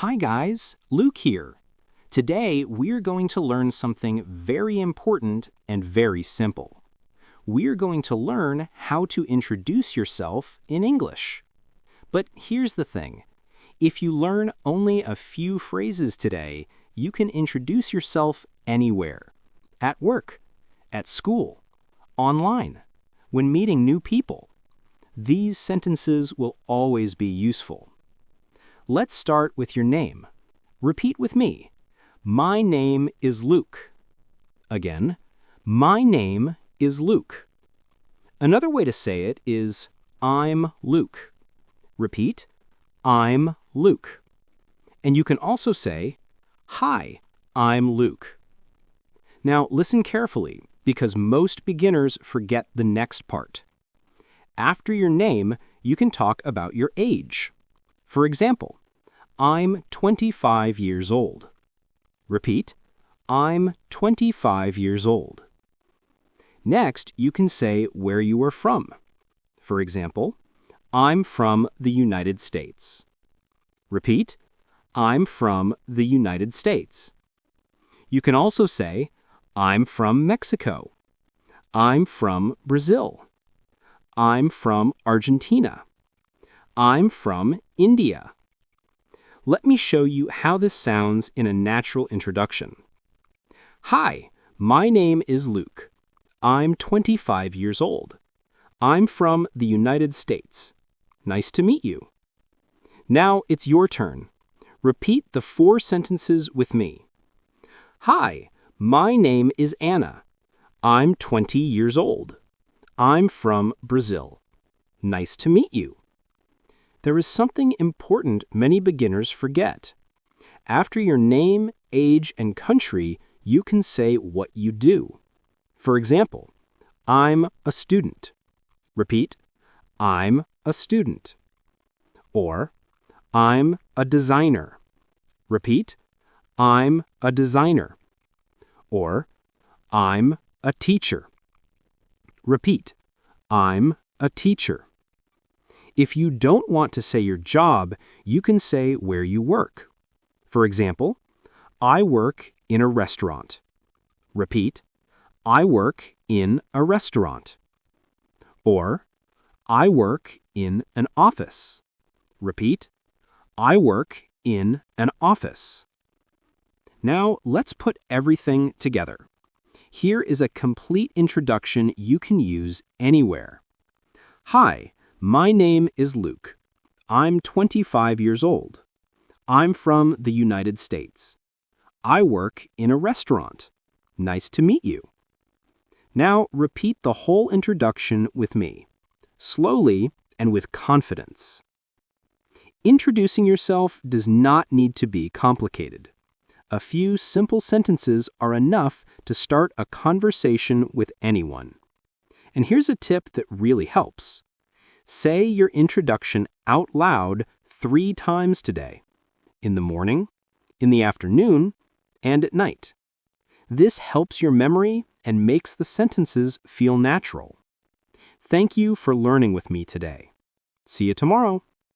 Hi guys, Luke here. Today we're going to learn something very important and very simple. We're going to learn how to introduce yourself in English. But here's the thing. If you learn only a few phrases today, you can introduce yourself anywhere. At work, at school, online, when meeting new people. These sentences will always be useful. Let's start with your name. Repeat with me. My name is Luke. Again, my name is Luke. Another way to say it is I'm Luke. Repeat, I'm Luke. And you can also say, Hi, I'm Luke. Now listen carefully because most beginners forget the next part. After your name, you can talk about your age. For example, I'm 25 years old. Repeat, I'm 25 years old. Next, you can say where you are from. For example, I'm from the United States. Repeat, I'm from the United States. You can also say, I'm from Mexico. I'm from Brazil. I'm from Argentina. I'm from India. Let me show you how this sounds in a natural introduction. Hi, my name is Luke. I'm 25 years old. I'm from the United States. Nice to meet you. Now it's your turn. Repeat the 4 sentences with me. Hi, my name is Anna. I'm 20 years old. I'm from Brazil. Nice to meet you. There is something important many beginners forget. After your name, age, and country, you can say what you do. For example, I'm a student. Repeat, I'm a student. Or, I'm a designer. Repeat, I'm a designer. Or, I'm a teacher. Repeat, I'm a teacher. If you don't want to say your job, you can say where you work. For example, I work in a restaurant. Repeat, I work in a restaurant. Or, I work in an office. Repeat, I work in an office. Now let's put everything together. Here is a complete introduction you can use anywhere. Hi, my name is Luke. I'm 25 years old. I'm from the United States. I work in a restaurant. Nice to meet you. Now repeat the whole introduction with me, slowly and with confidence. Introducing yourself does not need to be complicated. A few simple sentences are enough to start a conversation with anyone. And here's a tip that really helps. Say your introduction out loud 3 times today. In the morning, in the afternoon, and at night. This helps your memory and makes the sentences feel natural. Thank you for learning with me today. See you tomorrow.